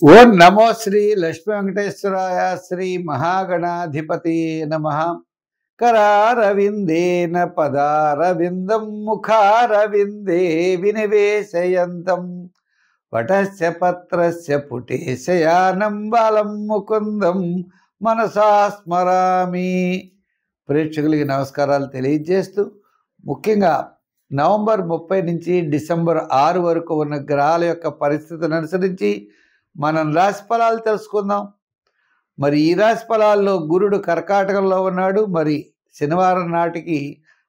ఓం నమో శ్రీ లక్ష్మీ వెంకటేశ్వరాయ శ్రీ మహాగణాధిపతి నమః. కరారవిందేన పదారవిందం ముఖారవిందే వినివేశయంతం వటస్య పత్రస్య పుటేశయానం బాలం ముకుందం మనసా స్మరామి. ప్రేక్షకులకి నమస్కారాలు తెలియజేస్తూ, ముఖ్యంగా నవంబర్ 30 నుంచి డిసెంబర్ 6 వరకు ఉన్న గ్రహాల యొక్క పరిస్థితిని అనుసరించి మనం రాశి ఫలాలు తెలుసుకుందాం. మరి ఈ రాశి ఫలాల్లో గురుడు కర్కాటకంలో ఉన్నాడు. మరి శనివారం నాటికి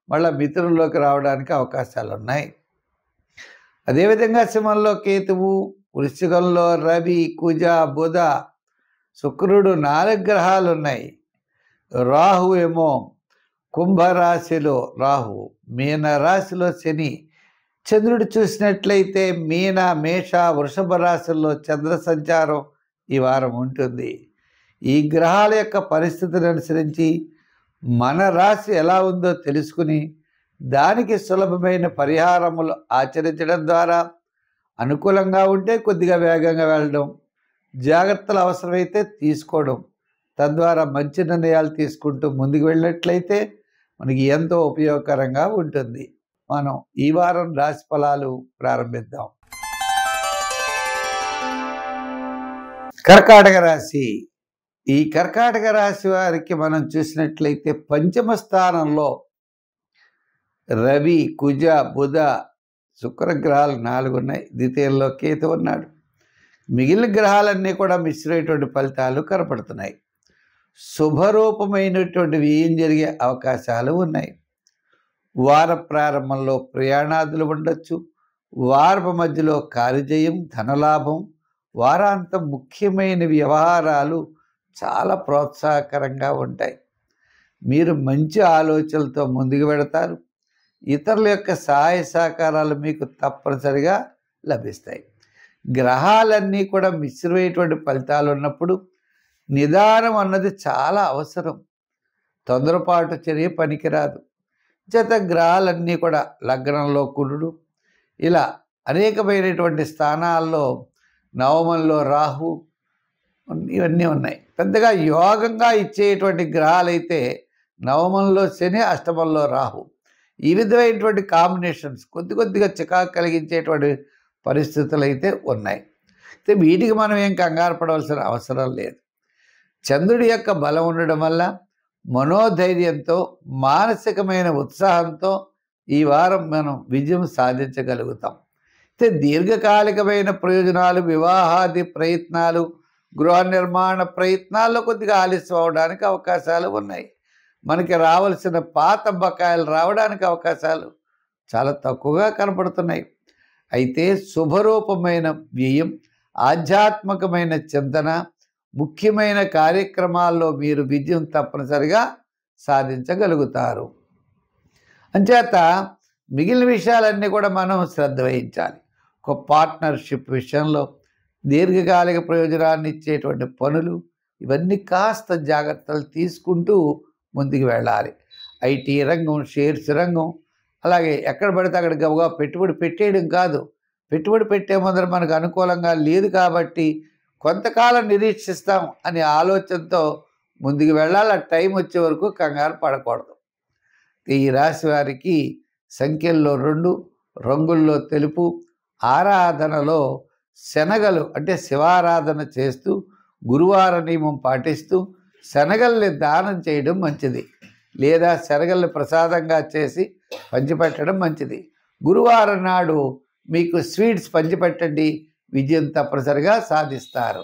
మళ్ళీ మిథునంలోకి రావడానికి అవకాశాలు ఉన్నాయి. అదేవిధంగా సింహంలో కేతువు, వృశ్చికంలో రవి, కుజ, బుధ, శుక్రుడు 4 గ్రహాలు ఉన్నాయి. రాహు ఏమో కుంభరాశిలో రాహు, మీన రాశిలో శని. చంద్రుడు చూసినట్లయితే మీన, మేష, వృషభ రాశుల్లో చంద్ర సంచారం ఈ వారం ఉంటుంది. ఈ గ్రహాల యొక్క పరిస్థితిని అనుసరించి మన రాశి ఎలా ఉందో తెలుసుకుని దానికి సులభమైన పరిహారములు ఆచరించడం ద్వారా అనుకూలంగా ఉంటే కొద్దిగా వేగంగా వెళ్ళడం, జాగ్రత్తలు అవసరమైతే తీసుకోవడం, తద్వారా మంచి నిర్ణయాలు తీసుకుంటూ ముందుకు వెళ్ళినట్లయితే మనకి ఎంతో ఉపయోగకరంగా ఉంటుంది. మనం ఈ వారం రాశి ఫలాలు ప్రారంభిద్దాం. కర్కాటక రాశి. ఈ కర్కాటక రాశి వారికి మనం చూసినట్లయితే పంచమ స్థానంలో రవి, కుజ, బుధ, శుక్రగ్రహాలు 4 ఉన్నాయి. ద్వితీయంలో కేతు ఉన్నాడు. మిగిలిన గ్రహాలన్నీ కూడా మిశ్రమైనటువంటి ఫలితాలు కనపడుతున్నాయి. శుభరూపమైనటువంటి వ్యయం జరిగే అవకాశాలు ఉన్నాయి. వార ప్రారంభంలో ప్రయాణాదులు ఉండొచ్చు. వారపు మధ్యలో కార్యజయం, ధనలాభం, వారాంతం ముఖ్యమైన వ్యవహారాలు చాలా ప్రోత్సాహకరంగా ఉంటాయి. మీరు మంచి ఆలోచనలతో ముందుకు వెడతారు. ఇతరుల యొక్క సహాయ సహకారాలు మీకు తప్పనిసరిగా లభిస్తాయి. గ్రహాలన్నీ కూడా మిశ్రమైనటువంటి ఫలితాలు ఉన్నప్పుడు నిదానం అన్నది చాలా అవసరం. తొందరపాటు చర్య పనికిరాదు. జత గ్రహాలన్నీ కూడా లగ్నంలో కురుడు, ఇలా అనేకమైనటువంటి స్థానాల్లో నవమంలో రాహు, ఇవన్నీ ఉన్నాయి. పెద్దగా యోగంగా ఇచ్చేటువంటి గ్రహాలైతే నవమంలో శని, అష్టమంలో రాహు. ఈ విధమైనటువంటి కాంబినేషన్స్ కొద్దిగా చికాకు కలిగించేటువంటి పరిస్థితులు అయితే ఉన్నాయి. అయితే వీటికి మనం ఏం కంగారు పడవలసిన అవసరం లేదు. చంద్రుడి యొక్క బలం ఉండడం వల్ల మనోధైర్యంతో, మానసికమైన ఉత్సాహంతో ఈ వారం మనం విజయం సాధించగలుగుతాం. అయితే దీర్ఘకాలికమైన ప్రయోజనాలు, వివాహాది ప్రయత్నాలు, గృహ నిర్మాణ ప్రయత్నాల్లో కొద్దిగా ఆలస్యం అవడానికి అవకాశాలు ఉన్నాయి. మనకి రావాల్సిన పాత బకాయిలు రావడానికి అవకాశాలు చాలా తక్కువగా కనపడుతున్నాయి. అయితే శుభరూపమైన వ్యయం, ఆధ్యాత్మికమైన చింతన, ముఖ్యమైన కార్యక్రమాల్లో మీరు విజయం తప్పనిసరిగా సాధించగలుగుతారు. అంచేత మిగిలిన విషయాలన్నీ కూడా మనం శ్రద్ధ వహించాలి. ఒక పార్ట్నర్షిప్ విషయంలో దీర్ఘకాలిక ప్రయోజనాన్ని ఇచ్చేటువంటి పనులు, ఇవన్నీ కాస్త జాగ్రత్తలు తీసుకుంటూ ముందుకు వెళ్ళాలి. ఐటీ రంగం, షేర్స్ రంగం, అలాగే ఎక్కడ పడితే అక్కడ గబగా పెట్టుబడి పెట్టేయడం కాదు. పెట్టుబడి పెట్టే ముందర మనకు అనుకూలంగా లేదు కాబట్టి కొంతకాలం నిరీక్షిస్తాం అనే ఆలోచనతో ముందుకు వెళ్ళాలి. ఆ టైం వచ్చే వరకు కంగారు పడకూడదు. ఈ రాశి వారికి సంఖ్యల్లో 2, రంగుల్లో తెలుపు, ఆరాధనలో శనగలు అంటే శివారాధన చేస్తూ, గురువార నియమం పాటిస్తూ శనగల్ని దానం చేయడం మంచిది. లేదా శనగల్ని ప్రసాదంగా చేసి పంచిపెట్టడం మంచిది. గురువారం నాడు మీకు స్వీట్స్ పంచిపెట్టండి, విజయం తప్పనిసరిగా సాధిస్తారు.